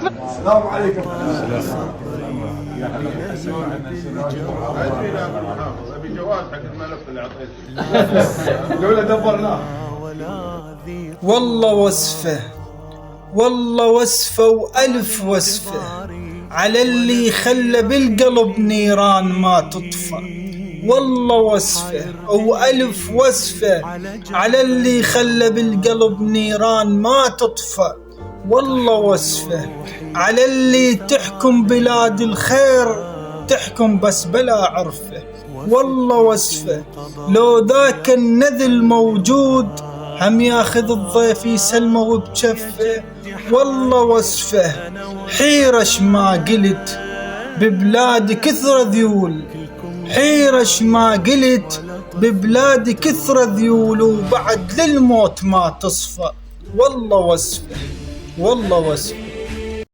السلام عليكم. ابي جواز حق الملف اللي اعطيته. لولا دبرناه. والله وصفه، والله وصفه وألف وصفه على اللي خلى بالقلب نيران ما تطفى. والله وصفه وألف وصفه على اللي خلى بالقلب نيران ما تطفى. والله وصفه على اللي تحكم بلاد الخير تحكم بس بلا عرفه. والله وصفه لو ذاك النذل موجود هم ياخذ الضيف يسلمه وبجفه. والله وصفه حيرش ما قلت ببلاد كثر ذيول، حيرش ما قلت ببلاد كثر ذيول وبعد للموت ما تصفى. والله وصفه، والله وصفه.